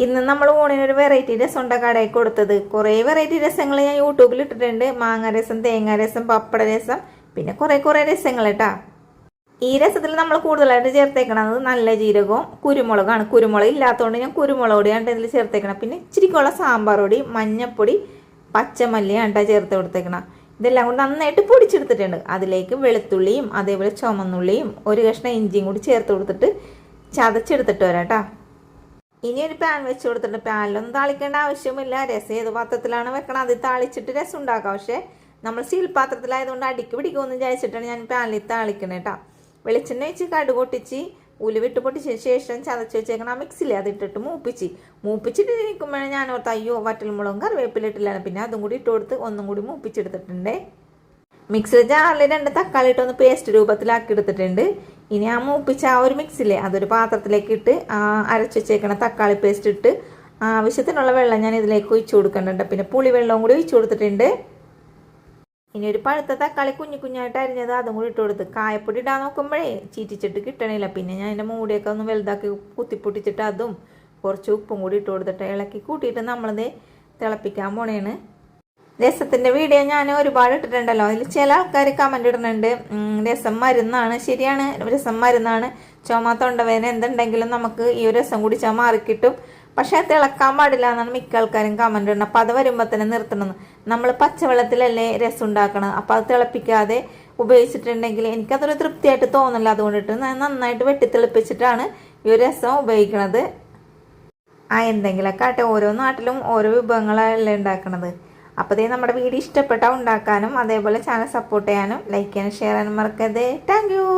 ഇന്ന് നമ്മൾ ഊണിനൊരു വെറൈറ്റി രസം ഉണ്ടാ കടയിൽ കൊടുത്തത്. കുറേ വെറൈറ്റി രസങ്ങൾ ഞാൻ യൂട്യൂബിൽ ഇട്ടിട്ടുണ്ട്. മാങ്ങ രസം, തേങ്ങ രസം, പപ്പട രസം, പിന്നെ കുറേ രസങ്ങൾ കേട്ടാ. ഈ രസത്തിൽ നമ്മൾ കൂടുതലായിട്ട് ചേർത്തേക്കണത് നല്ല ജീരകവും കുരുമുളകാണ്. കുരുമുളക് ഇല്ലാത്തതുകൊണ്ട് ഞാൻ കുരുമുളക് പൊടിയാണ് ഇതിൽ ചേർത്തേക്കണം. പിന്നെ ഇച്ചിരിക്കുള്ള സാമ്പാർ പൊടി, മഞ്ഞപ്പൊടി, പച്ചമല്ലിയാണ് കേട്ടോ ചേർത്ത് കൊടുത്തേക്കണം. ഇതെല്ലാം കൂടി നന്നായിട്ട് പൊടിച്ചെടുത്തിട്ടുണ്ട്. അതിലേക്ക് വെളുത്തുള്ളിയും അതേപോലെ ചുമന്നുള്ളിയും ഒരു കഷ്ണം ഇഞ്ചിയും കൂടി ചേർത്ത് കൊടുത്തിട്ട് ചതച്ചെടുത്തിട്ട് വരാം കേട്ടോ. ഇനി ഒരു പാൻ വെച്ച് കൊടുത്തിട്ട് പാനിലൊന്നും താളിക്കേണ്ട ആവശ്യമില്ല. രസം ഏത് പാത്രത്തിലാണ് വെക്കണം അതിൽ താളിച്ചിട്ട് രസം ഉണ്ടാക്കാം. പക്ഷേ നമ്മൾ സ്റ്റീൽ പാത്രത്തിലായതുകൊണ്ട് അടിക്ക് പിടിക്കുമെന്ന് വിചാരിച്ചിട്ടാണ് ഞാൻ പാനിൽ താളിക്കണേ കേട്ടോ. വെളിച്ചെണ്ണ വെച്ച് കടുക് പൊട്ടിച്ച് ഉലുവിട്ട് പൊട്ടിച്ചതിന് ശേഷം ചതച്ച് വെച്ചേക്കണം ആ മിക്സിയിൽ അതിട്ടിട്ട് മൂപ്പിച്ചിട്ട് ഇരിക്കുമ്പോഴേ ഞാൻ ഓർത്ത് അയ്യോ വറ്റൽമുളകും കറിവേപ്പിലിട്ടില്ലാണ്. പിന്നെ അതും കൂടി ഇട്ട് കൊടുത്ത് ഒന്നും കൂടി മൂപ്പിച്ചെടുത്തിട്ടുണ്ട്. മിക്സിയിൽ ജാറിൽ 2 തക്കാളി ഇട്ടൊന്ന് പേസ്റ്റ് രൂപത്തിലാക്കി എടുത്തിട്ടുണ്ട്. ഇനി ആ മൂപ്പിച്ച ആ ഒരു മിക്സിലെ അതൊരു പാത്രത്തിലേക്ക് ഇട്ട് അരച്ച് വെച്ചേക്കണം തക്കാളി പേസ്റ്റ് ഇട്ട് ആവശ്യത്തിനുള്ള വെള്ളം ഞാൻ ഇതിലേക്ക് ഒഴിച്ചു കൊടുക്കുന്നുണ്ട്. പിന്നെ പുളിവെള്ളവും കൂടി ഒഴിച്ചു കൊടുത്തിട്ടുണ്ട്. ഇനി ഒരു പഴുത്ത തക്കാളി കുഞ്ഞായിട്ട് അരിഞ്ഞത് അതും കൂടി ഇട്ട് കൊടുത്ത് കായപ്പൊടി ഇടാൻ നോക്കുമ്പോഴേ ചീറ്റിച്ചിട്ട് കിട്ടണില്ല. പിന്നെ ഞാൻ അതിൻ്റെ മൂടിയൊക്കെ ഒന്ന് വലുതാക്കി കുത്തിപ്പൊട്ടിച്ചിട്ട് അതും കുറച്ച് ഉപ്പും കൂടി ഇട്ട് കൊടുത്തിട്ട് ഇളക്കി കൂട്ടിയിട്ട് നമ്മളത് തിളപ്പിക്കാൻ പോണേണ്. രസത്തിൻ്റെ വീഡിയോ ഞാൻ ഒരുപാട് ഇട്ടിട്ടുണ്ടല്ലോ. അതിൽ ചില ആൾക്കാർ കമൻ്റ് ഇടുന്നുണ്ട് രസം മരുന്നാണ്. ശരിയാണ്, രസം മരുന്നാണ്. ചുമ തൊണ്ടവേദന എന്തുണ്ടെങ്കിലും നമുക്ക് ഈ ഒരു രസം കുടിച്ചാൽ മാറിക്കിട്ടും. പക്ഷെ അത് തിളക്കാൻ പാടില്ല എന്നാണ് മിക്ക ആൾക്കാരും കമൻ്റ് ഇടണം. അപ്പോൾ അത് വരുമ്പോൾ തന്നെ നിർത്തണം. നമ്മൾ പച്ചവെള്ളത്തിലല്ലേ രസം ഉണ്ടാക്കണം. അപ്പോൾ അത് തിളപ്പിക്കാതെ ഉപയോഗിച്ചിട്ടുണ്ടെങ്കിൽ എനിക്കതൊരു തൃപ്തിയായിട്ട് തോന്നില്ല. അതുകൊണ്ടിട്ട് നന്നായിട്ട് വെട്ടിത്തിളപ്പിച്ചിട്ടാണ് ഈ ഒരു രസം ഉപയോഗിക്കണത്. എന്തെങ്കിലുമൊക്കെ ആട്ടെ, ഓരോ നാട്ടിലും ഓരോ വിഭവങ്ങളല്ലേ ഉണ്ടാക്കണത്. അപ്പോൾ ഇതേ നമ്മുടെ വീഡിയോ ഇഷ്ടപ്പെട്ടാൽ ഉണ്ടാക്കാനും അതേപോലെ ചാനൽ സപ്പോർട്ട് ചെയ്യാനും ലൈക്ക് ചെയ്യാനും ഷെയർ ചെയ്യാനും മറക്കരുത്. Thank you.